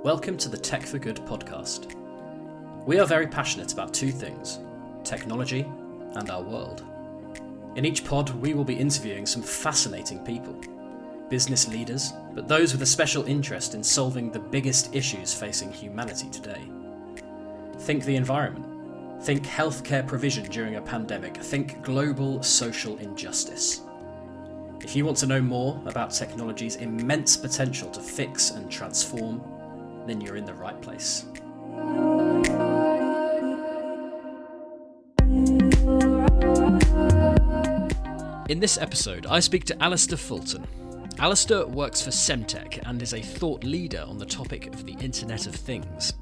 Welcome to the Tech for Good podcast. We are very passionate about two things, technology and our world. In each pod, we will be interviewing some fascinating people, business leaders, but those with a special interest in solving the biggest issues facing humanity today. Think the environment, think healthcare provision during a pandemic, think global social injustice. If you want to know more about technology's immense potential to fix and transform, then you're in the right place. In this episode, I speak to Alistair Fulton. Alistair works for Semtech and is a thought leader on the topic of the Internet of Things.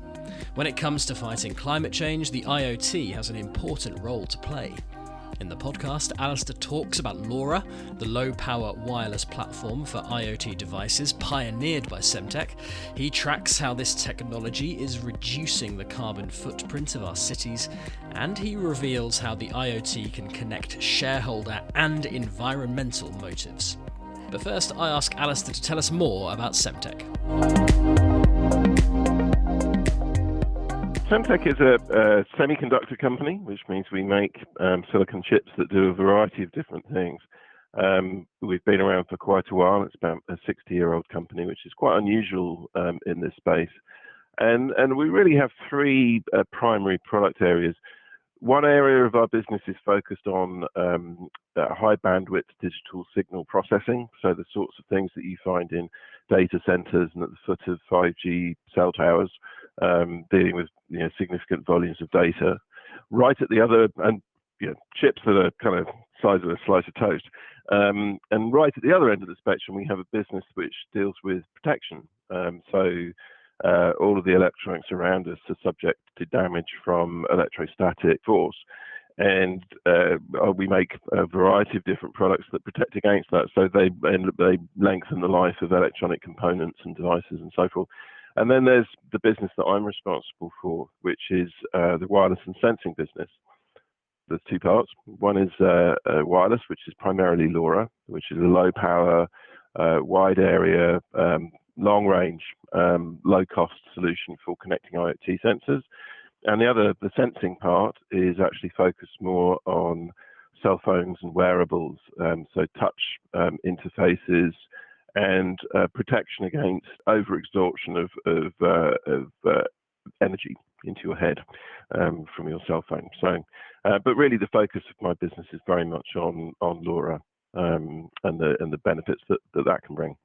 When it comes to fighting climate change, the IoT has an important role to play. In the podcast, Alistair talks about LoRa, the low-power wireless platform for IoT devices pioneered by Semtech. He tracks how this technology is reducing the carbon footprint of our cities, and he reveals how the IoT can connect shareholder and environmental motives. But first, I ask Alistair to tell us more about Semtech. Semtech is a semiconductor company, which means we make silicon chips that do a variety of different things. We've been around for quite a while. It's about a 60-year-old company, which is quite unusual in this space. And we really have three primary product areas. One area of our business is focused on high bandwidth digital signal processing, so the sorts of things that you find in data centers and at the foot of 5G cell towers, dealing with significant volumes of data. Right at the other, and chips that are kind of size of a slice of toast. And right at the other end of the spectrum, we have a business which deals with protection. All of the electronics around us are subject to damage from electrostatic force. And we make a variety of different products that protect against that. So they lengthen the life of electronic components and devices and so forth. And then there's the business that I'm responsible for, which is the wireless and sensing business. There's two parts. One is wireless, which is primarily LoRa, which is a low power, wide area, long range, low cost solution for connecting IoT sensors. And the sensing part is actually focused more on cell phones and wearables, so touch interfaces and protection against overabsorption of energy into your head from your cell phone. So, but really the focus of my business is very much on LoRa and the benefits that can bring.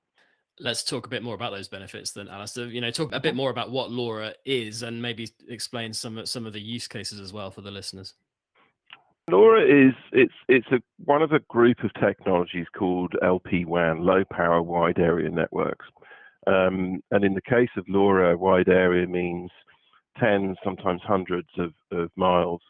Let's talk a bit more about those benefits then, Alistair. Talk a bit more about what LoRa is and maybe explain some of the use cases as well for the listeners. LoRa is one of a group of technologies called LPWAN, low power wide area networks. And in the case of LoRa, wide area means tens, sometimes hundreds of miles,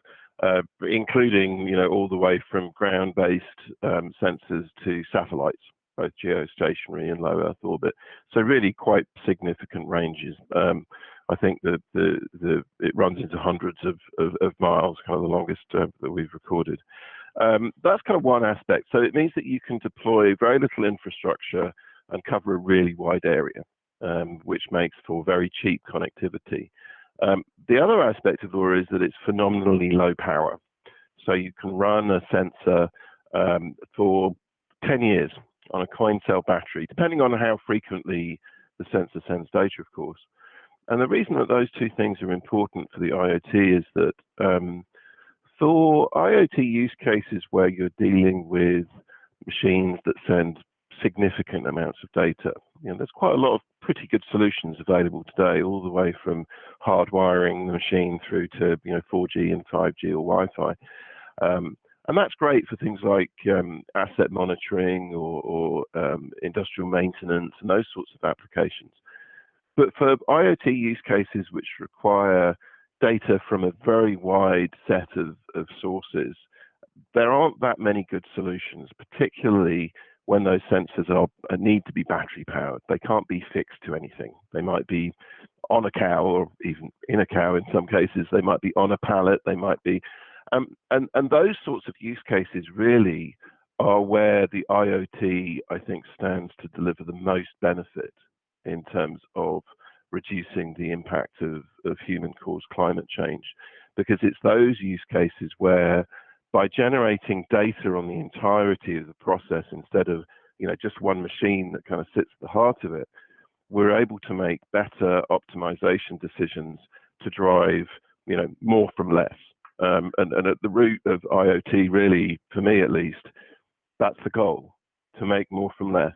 including all the way from ground-based sensors to satellites, both geostationary and low Earth orbit. So really quite significant ranges. I think that it runs into hundreds of miles, kind of the longest that we've recorded. That's kind of one aspect. So it means that you can deploy very little infrastructure and cover a really wide area, which makes for very cheap connectivity. The other aspect of LoRa is that it's phenomenally low power. So you can run a sensor for 10 years on a coin cell battery, depending on how frequently the sensor sends data, of course. And the reason that those two things are important for the IoT is that for IoT use cases where you're dealing with machines that send significant amounts of data, there's quite a lot of pretty good solutions available today, all the way from hardwiring the machine through to 4G and 5G or Wi-Fi. And that's great for things like asset monitoring or industrial maintenance and those sorts of applications. But for IoT use cases which require data from a very wide set of sources, there aren't that many good solutions, particularly when those sensors need to be battery powered. They can't be fixed to anything. They might be on a cow, or even in a cow in some cases. They might be on a pallet. They might be, and those sorts of use cases really are where the IoT, I think, stands to deliver the most benefit in terms of reducing the impact of human-caused climate change, because it's those use cases where, by generating data on the entirety of the process instead of just one machine that kind of sits at the heart of it, we're able to make better optimization decisions to drive more from less. And at the root of IoT, really, for me at least, that's the goal: to make more from less.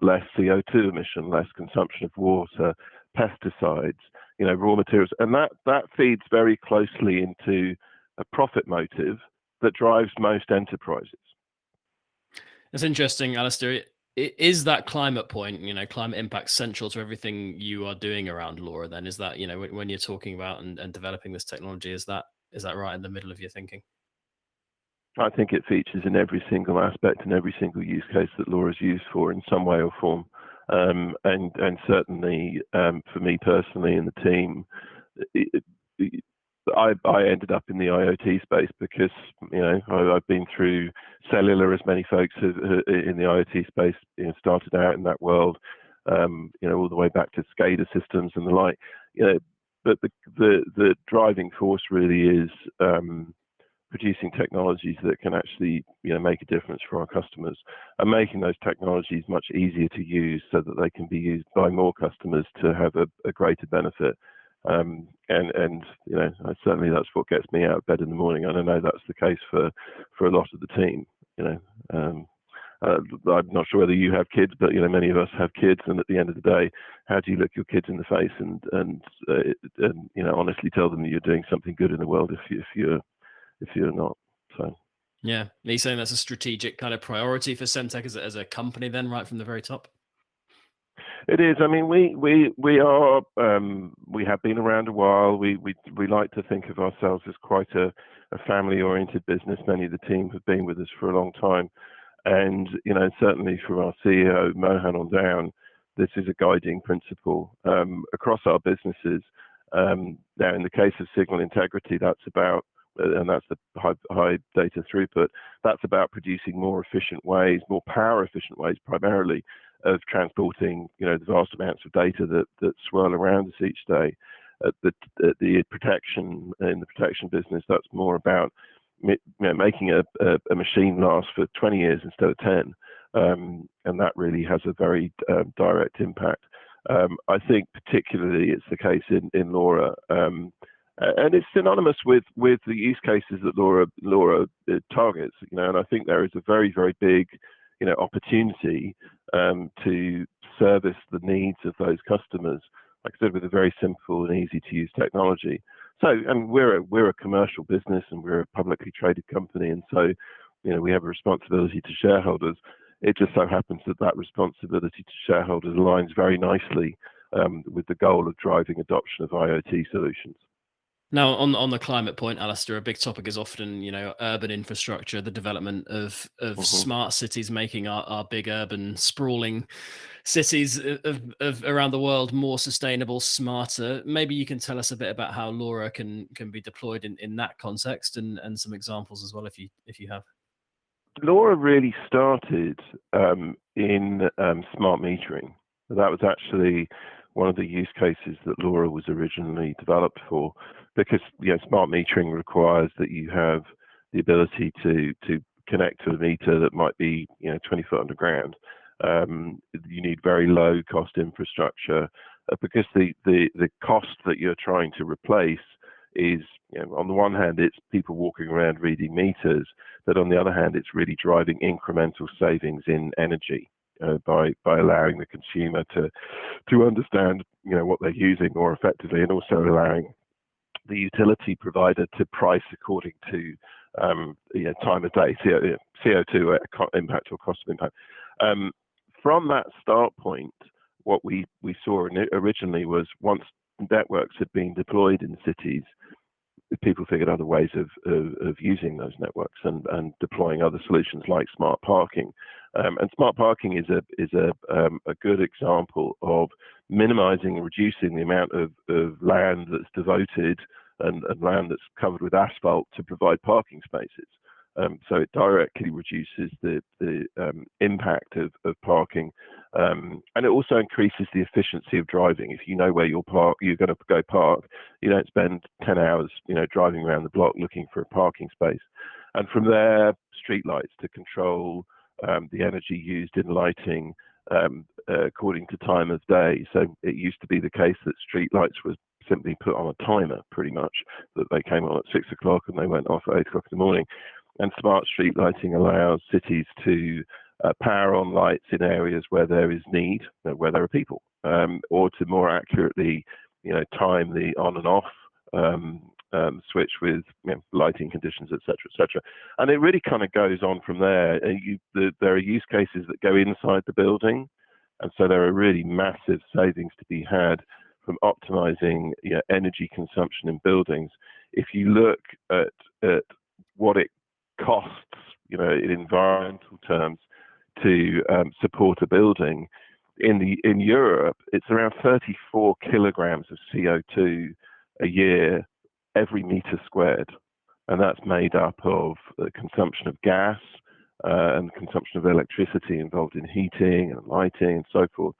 Less CO2 emission, less consumption of water, pesticides, raw materials, and that feeds very closely into a profit motive that drives most enterprises. That's interesting, Alistair. Is that climate point, climate impact, central to everything you are doing around LoRa? Then is that, when you're talking about and developing this technology, is that right in the middle of your thinking? I think it features in every single aspect and every single use case that LoRa is used for in some way or form. And certainly for me personally and the team, I ended up in the IoT space because I've been through cellular, as many folks have, in the IoT space started out in that world, all the way back to SCADA systems and the like. But the driving force really is producing technologies that can actually make a difference for our customers, and making those technologies much easier to use so that they can be used by more customers to have a greater benefit. And certainly that's what gets me out of bed in the morning. I don't know that's the case for a lot of the team. I'm not sure whether you have kids, but many of us have kids, and at the end of the day, how do you look your kids in the face and honestly tell them that you're doing something good in the world if you're not? So yeah, are you saying that's a strategic kind of priority for Semtech as a company then, right from the very top? It is. I mean, we have been around a while. We like to think of ourselves as quite a family-oriented business. Many of the team have been with us for a long time, and certainly from our CEO Mohan on down, this is a guiding principle across our businesses. Now, in the case of signal integrity, that's about, and that's the high data throughput. That's about producing more efficient ways, more power efficient ways, primarily, of transporting the vast amounts of data that swirl around us each day. The protection in the protection business, that's more about making a machine last for 20 years instead of 10, and that really has a very direct impact. I think particularly it's the case in LoRa, and it's synonymous with the use cases that LoRa targets. And I think there is a very, very big opportunity to service the needs of those customers, like I said, with a very simple and easy to use technology. So, and we're a commercial business, and we're a publicly traded company, and so we have a responsibility to shareholders. It just so happens that responsibility to shareholders aligns very nicely with the goal of driving adoption of IoT solutions. Now, on the climate point, Alistair, a big topic is often, urban infrastructure, the development of smart cities, making our big urban sprawling cities of around the world more sustainable, smarter. Maybe you can tell us a bit about how LoRa can be deployed in that context, and some examples as well, if you have. LoRa really started in smart metering. That was actually one of the use cases that LoRa was originally developed for, because smart metering requires that you have the ability to connect to a meter that might be 20 foot underground. You need very low cost infrastructure because the cost that you're trying to replace is, on the one hand, it's people walking around reading meters, but on the other hand, it's really driving incremental savings in energy by allowing the consumer to understand what they're using more effectively, and also allowing the utility provider to price according to time of day, CO2 impact or cost of impact. From that start point, what we saw originally was, once networks had been deployed in cities, people figured other ways of using those networks and deploying other solutions like smart parking. And smart parking is a good example of minimizing and reducing the amount of land that's devoted and land that's covered with asphalt to provide parking spaces. So it directly reduces the impact of parking, And it also increases the efficiency of driving. If you know where you're going to go park, you don't spend 10 hours, driving around the block looking for a parking space. And from there, streetlights to control the energy used in lighting according to time of day. So it used to be the case that streetlights was simply put on a timer, pretty much, that they came on at 6 o'clock and they went off at 8 o'clock in the morning. And smart street lighting allows cities to power on lights in areas where there is need, where there are people, or to more accurately, time the on and off switch with lighting conditions, etc., etc. And it really kind of goes on from there. There are use cases that go inside the building, and so there are really massive savings to be had from optimizing energy consumption in buildings. If you look at what it costs, in environmental terms, to support a building, in Europe, it's around 34 kilograms of CO2 a year, every meter squared, and that's made up of the consumption of gas and consumption of electricity involved in heating and lighting and so forth.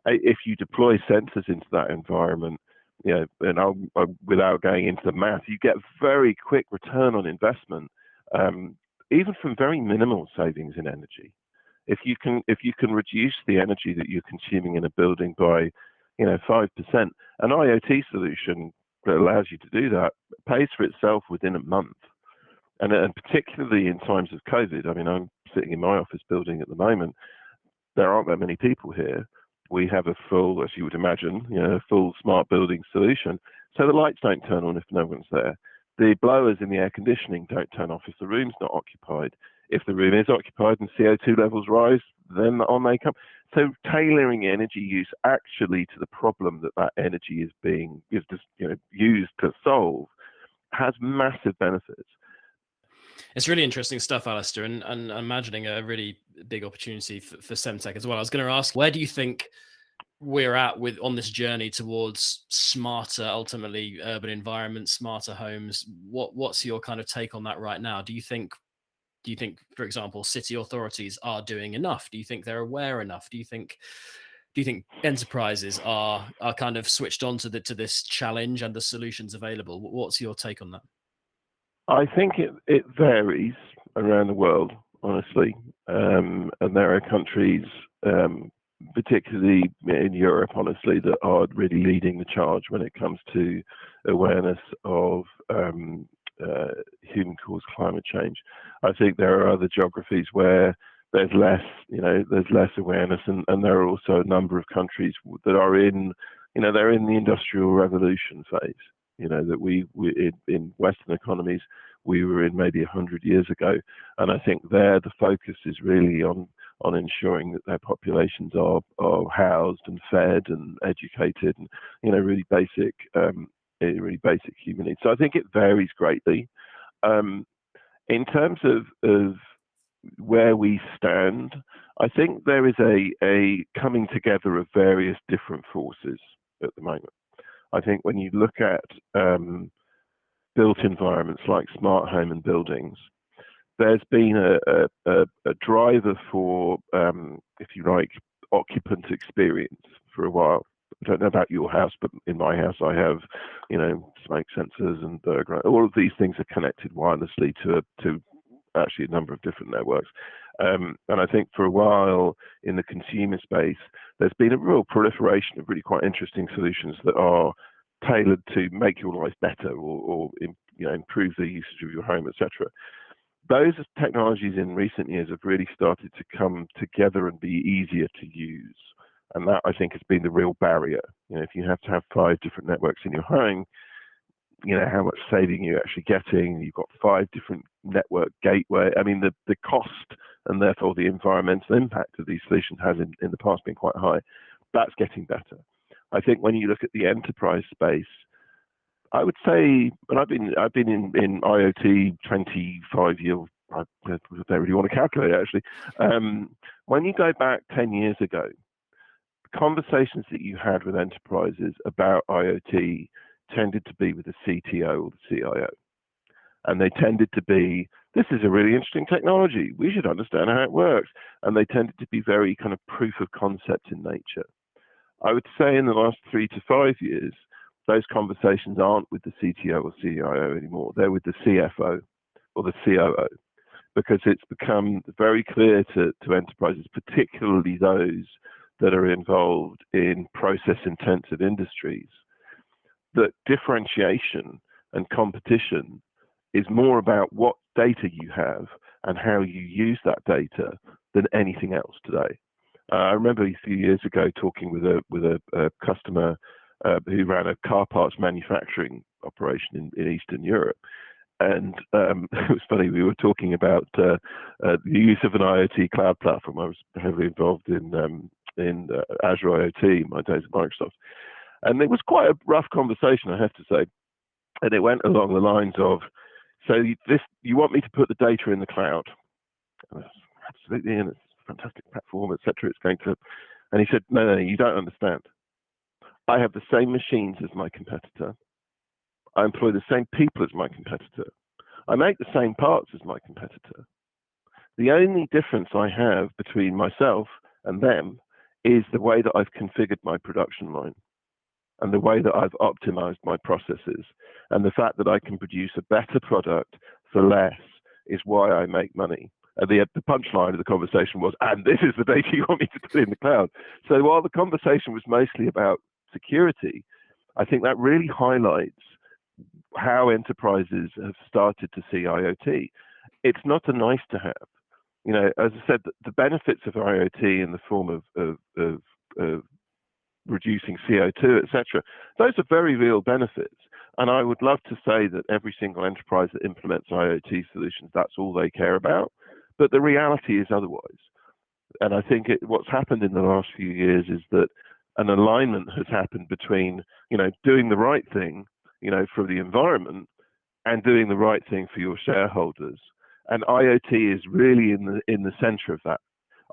If you deploy sensors into that environment, and without going into the math, you get very quick return on investment, even from very minimal savings in energy. If you can reduce the energy that you're consuming in a building by 5%, an IoT solution that allows you to do that pays for itself within a month. And particularly in times of COVID, I mean, I'm sitting in my office building at the moment. There aren't that many people here. We have a full, as you would imagine, a full smart building solution. So the lights don't turn on if no one's there. The blowers in the air conditioning don't turn off if the room's not occupied. If the room is occupied and CO2 levels rise, then on they come. So tailoring energy use actually to the problem that energy is being used to solve has massive benefits. It's really interesting stuff, Alistair, and imagining a really big opportunity for Semtech as well. I was going to ask, where do you think we're at on this journey towards smarter, ultimately urban environments, smarter homes? What's your kind of take on that right now? Do you think, for example, city authorities are doing enough? Do you think they're aware enough? Do you think enterprises are kind of switched on to this challenge and the solutions available? What's your take on that? I think it varies around the world, honestly, and there are countries, particularly in Europe, honestly, that are really leading the charge when it comes to awareness of human-caused climate change. I think there are other geographies where there's less awareness, and there are also a number of countries that are they're in the industrial revolution phase. That we in Western economies we were in maybe 100 years ago, and I think there the focus is really on ensuring that their populations are housed and fed and educated, and really basic human needs. So I think it varies greatly. In terms of where we stand, I think there is a coming together of various different forces at the moment. I think when you look at built environments like smart home and buildings, there's been a driver for, if you like, occupant experience for a while. I don't know about your house, but in my house I have, smoke sensors and burglar. All of these things are connected wirelessly to actually a number of different networks. And I think for a while in the consumer space, there's been a real proliferation of really quite interesting solutions that are tailored to make your life better or improve the usage of your home, etc. Those technologies in recent years have really started to come together and be easier to use. And that, I think, has been the real barrier. If you have to have 5 different networks in your home, how much saving you're actually getting. You've got 5 different network gateway. I mean, the cost and therefore the environmental impact of these solutions has in the past been quite high. That's getting better. I think when you look at the enterprise space, I would say, and I've been in IoT 25 years. I don't really want to calculate it, actually. When you go back 10 years ago, conversations that you had with enterprises about IoT tended to be with the CTO or the CIO, and they tended to be this is a really interesting technology. We should understand how it works. And they tended to be very kind of proof of concept in nature. I would say in the last 3 to 5 years, those conversations aren't with the CTO or CIO anymore. They're with the CFO or the COO, because it's become very clear to enterprises, particularly those that are involved in process-intensive industries, that differentiation and competition is more about what data you have and how you use that data than anything else today. I remember a few years ago talking with a customer who ran a car parts manufacturing operation in Eastern Europe. And it was funny, we were talking about the use of an IoT cloud platform. I was heavily involved in Azure IoT in my days at Microsoft. And it was quite a rough conversation, I have to say. And it went along the lines of, so you want me to put the data in the cloud? Absolutely, and it's a fantastic platform, etc. It's going to, and he said, no, you don't understand. I have the same machines as my competitor. I employ the same people as my competitor. I make the same parts as my competitor. The only difference I have between myself and them is the way that I've configured my production line and the way that I've optimized my processes. And the fact that I can produce a better product for less is why I make money. And the punchline of the conversation was, and this is the data you want me to put in the cloud. So while the conversation was mostly about security, I think that really highlights how enterprises have started to see IoT. It's not a nice to have. You know, as I said, the benefits of IoT in the form of reducing CO2, etc., those are very real benefits. And I would love to say that every single enterprise that implements IoT solutions, that's all they care about. But the reality is otherwise. And I think what's happened in the last few years is that an alignment has happened between, you know, doing the right thing, you know, for the environment and doing the right thing for your shareholders. And IoT is really in the center of that.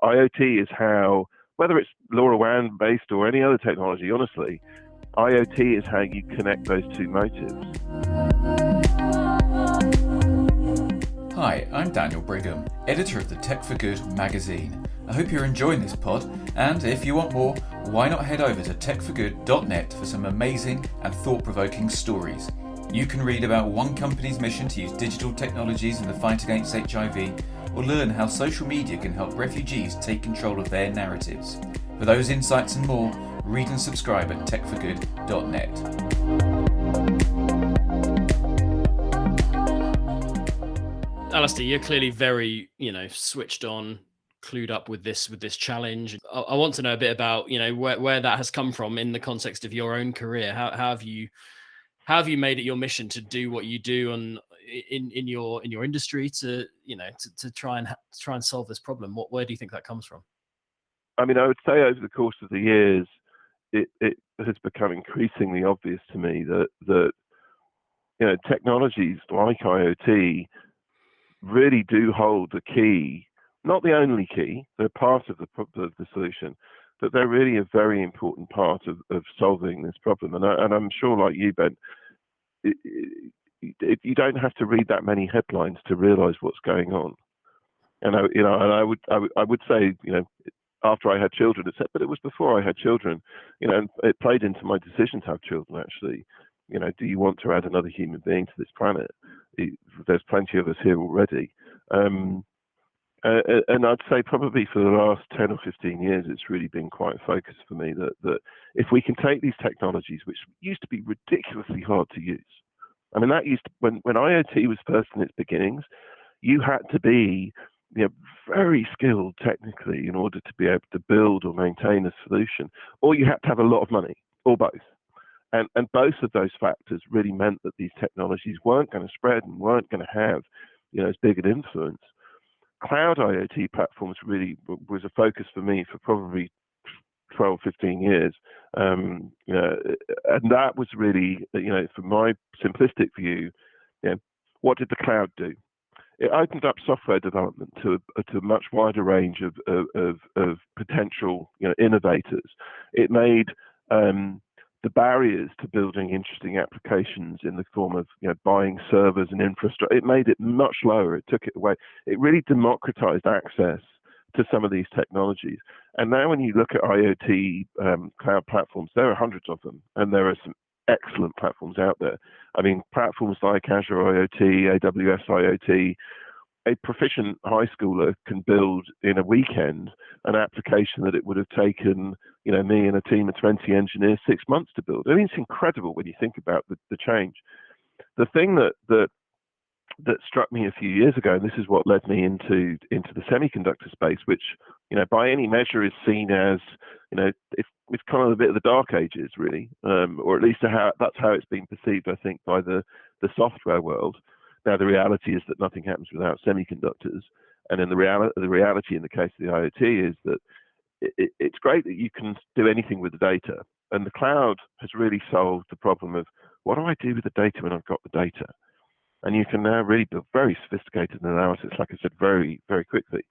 IoT is how, whether it's LoRaWAN based or any other technology, honestly, IoT is how you connect those two motives. Hi, I'm Daniel Brigham, editor of the Tech for Good magazine. I hope you're enjoying this pod, and if you want more, why not head over to techforgood.net for some amazing and thought-provoking stories. You can read about one company's mission to use digital technologies in the fight against HIV, or learn how social media can help refugees take control of their narratives. For those insights and more, read and subscribe at techforgood.net. Alistair, you're clearly very, switched on, clued up with this challenge. I want to know a bit about, where that has come from in the context of your own career. How have you made it your mission to do what you do in your industry to try and solve this problem? Where do you think that comes from? I mean, I would say over the course of the years, it has become increasingly obvious to me that technologies like IoT really do hold the key, not the only key. They're part of the solution, but they're really a very important part of solving this problem. And I'm sure, like you, Ben, you don't have to read that many headlines to realise what's going on. And I would say, after I had children, but it was before I had children, and it played into my decision to have children. Actually, do you want to add another human being to this planet? There's plenty of us here already. And I'd say probably for the last 10 or 15 years, it's really been quite a focus for me that if we can take these technologies, which used to be ridiculously hard to use. I mean, when IoT was first in its beginnings, you had to be very skilled technically in order to be able to build or maintain a solution, or you had to have a lot of money, or both. And both of those factors really meant that these technologies weren't going to spread and weren't going to have as big an influence. Cloud IoT platforms really was a focus for me for probably 12, 15 years. And that was really, from my simplistic view, what did the cloud do? It opened up software development to a much wider range of potential innovators. It made the barriers to building interesting applications in the form of buying servers and infrastructure, it made it much lower. It took it away. It really democratized access to some of these technologies. And now when you look at IoT cloud platforms, there are hundreds of them, and there are some excellent platforms out there. I mean, platforms like Azure IoT, AWS IoT. A proficient high schooler can build in a weekend an application that it would have taken, me and a team of 20 engineers 6 months to build. I mean, it's incredible when you think about the change. The thing that struck me a few years ago, and this is what led me into the semiconductor space, which by any measure is seen as it's kind of a bit of the dark ages, really, or at least that's how it's been perceived, I think, by the software world. Now, the reality is that nothing happens without semiconductors. And in the reality in the case of the IoT is that it's great that you can do anything with the data. And the cloud has really solved the problem of what do I do with the data when I've got the data? And you can now really build very sophisticated analysis, like I said, very, very quickly.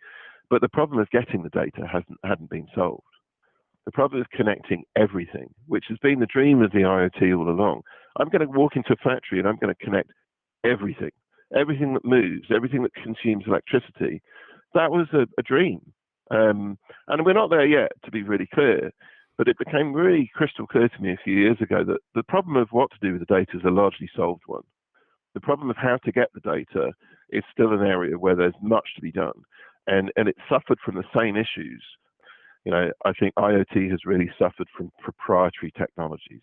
But the problem of getting the data hadn't been solved. The problem of connecting everything, which has been the dream of the IoT all along. I'm going to walk into a factory and I'm going to connect everything that moves, everything that consumes electricity. That was a dream. And we're not there yet, to be really clear. But it became really crystal clear to me a few years ago that the problem of what to do with the data is a largely solved one. The problem of how to get the data is still an area where there's much to be done. And it suffered from the same issues. I think IoT has really suffered from proprietary technologies.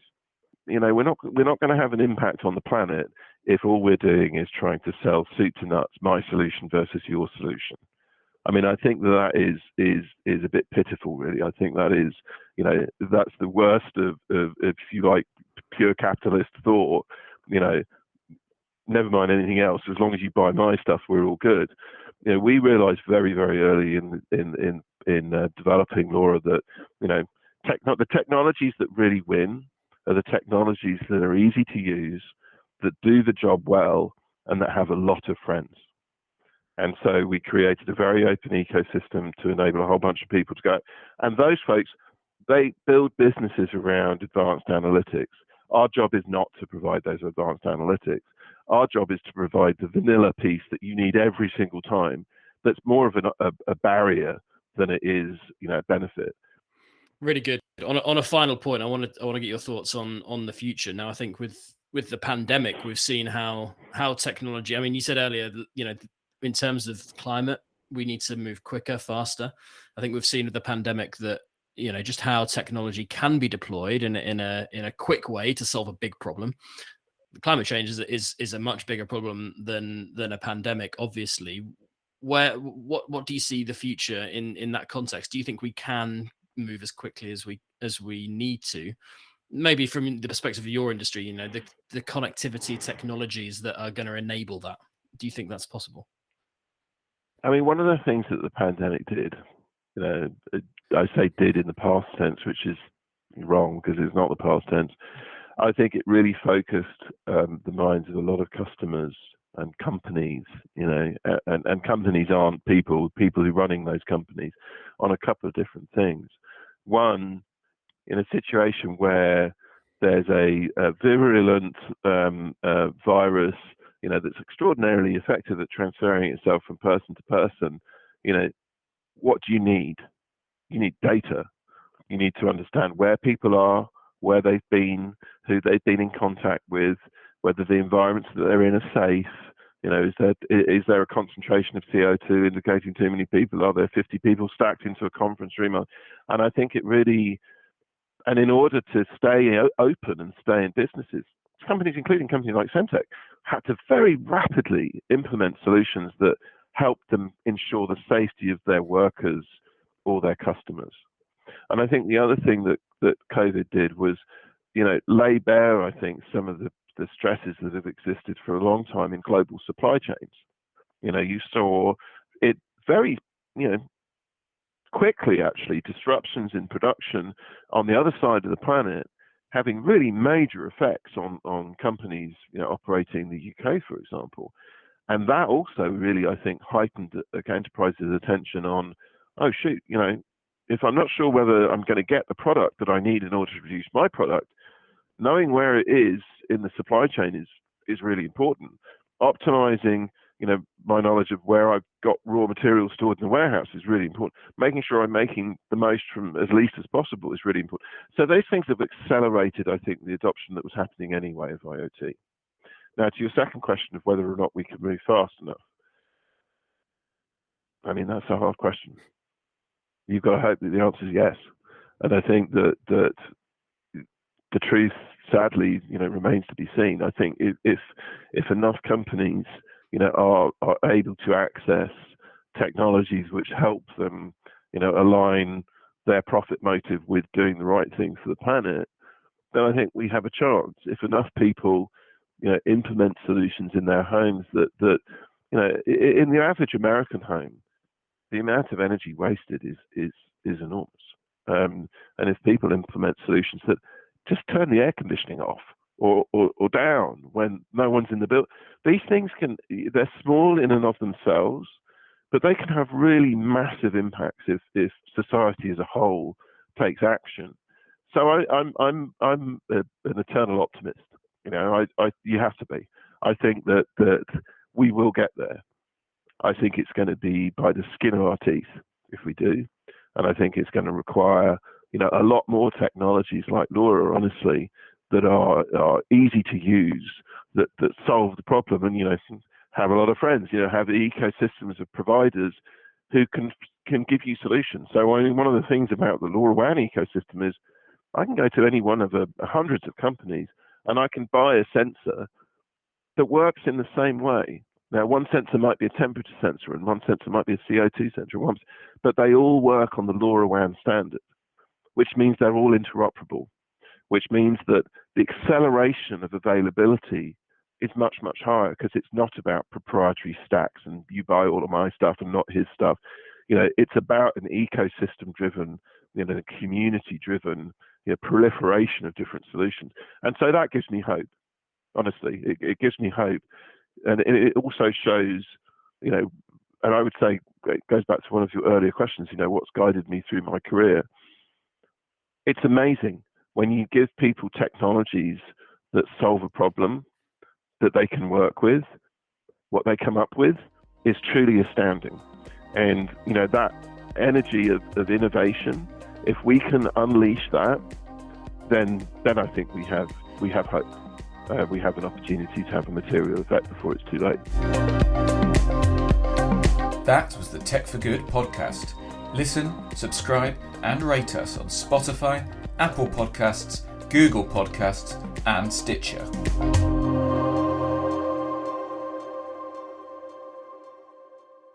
We're not going to have an impact on the planet if all we're doing is trying to sell soup to nuts, my solution versus your solution. I mean, I think that is a bit pitiful, really. I think that is, that's the worst of if you like, pure capitalist thought. Never mind anything else. As long as you buy my stuff, we're all good. We realised very, very early in developing LoRa that the technologies that really win are the technologies that are easy to use, that do the job well, and that have a lot of friends. And so we created a very open ecosystem to enable a whole bunch of people to go. And those folks, they build businesses around advanced analytics. Our job is not to provide those advanced analytics. Our job is to provide the vanilla piece that you need every single time. That's more of a barrier than it is, a benefit. Really good. On a final point, I want to get your thoughts on the future. Now, I think with the pandemic, we've seen how technology. I mean, you said earlier, in terms of climate, we need to move quicker, faster. I think we've seen with the pandemic that just how technology can be deployed in a quick way to solve a big problem. Climate change is a much bigger problem than a pandemic, obviously. What do you see the future in that context? Do you think we can move as quickly as we need to? Maybe from the perspective of your industry, the connectivity technologies that are going to enable that. Do you think that's possible? I mean, one of the things that the pandemic did, I say did in the past tense, which is wrong because it's not the past tense. I think it really focused the minds of a lot of customers and companies, and companies aren't people who are running those companies, on a couple of different things. One, in a situation where there's a virulent virus, that's extraordinarily effective at transferring itself from person to person, what do you need? You need data. You need to understand where people are, where they've been, who they've been in contact with, whether the environments that they're in are safe. Is there a concentration of CO2 indicating too many people? Are there 50 people stacked into a conference room? And I think it really, and in order to stay open and stay in businesses, companies, including companies like Semtech, had to very rapidly implement solutions that helped them ensure the safety of their workers or their customers. And I think the other thing that COVID did was, lay bare, I think, some of the stresses that have existed for a long time in global supply chains. You saw it very, quickly, actually, disruptions in production on the other side of the planet having really major effects on companies, operating the UK, for example. And that also really, I think, heightened enterprises' attention on, oh, shoot, if I'm not sure whether I'm going to get the product that I need in order to produce my product, knowing where it is in the supply chain is really important. Optimizing, my knowledge of where I've got raw materials stored in the warehouse is really important. Making sure I'm making the most from as least as possible is really important. So those things have accelerated, I think, the adoption that was happening anyway of IoT. Now, to your second question of whether or not we can move fast enough, I mean, that's a hard question. You've got to hope that the answer is yes. And I think that the truth, sadly, remains to be seen. I think if enough companies, are able to access technologies which help them, align their profit motive with doing the right thing for the planet, then I think we have a chance. If enough people, implement solutions in their homes that in the average American home, the amount of energy wasted is enormous. And if people implement solutions that just turn the air conditioning off or down when no one's in the building, these things they're small in and of themselves, but they can have really massive impacts if society as a whole takes action. So I'm an eternal optimist. You have to be. I think that we will get there. I think it's going to be by the skin of our teeth if we do, and I think it's going to require a lot more technologies like LoRa, honestly, that are easy to use, that solve the problem, and have a lot of friends, have ecosystems of providers who can give you solutions. So I mean, one of the things about the LoRaWAN ecosystem is I can go to any one of hundreds of companies and I can buy a sensor that works in the same way. Now, one sensor might be a temperature sensor and one sensor might be a CO2 sensor, but they all work on the LoRaWAN standard, which means they're all interoperable, which means that the acceleration of availability is much, much higher because it's not about proprietary stacks and you buy all of my stuff and not his stuff. It's about an ecosystem-driven, community-driven, proliferation of different solutions. And so that gives me hope. Honestly, it gives me hope. And it also shows, and I would say it goes back to one of your earlier questions, what's guided me through my career. It's amazing when you give people technologies that solve a problem that they can work with. What they come up with is truly astounding. And, that energy of innovation, if we can unleash that, then I think we have hope. We have an opportunity to have a material effect before it's too late. That was the Tech for Good podcast. Listen, subscribe, and rate us on Spotify, Apple Podcasts, Google Podcasts, and Stitcher.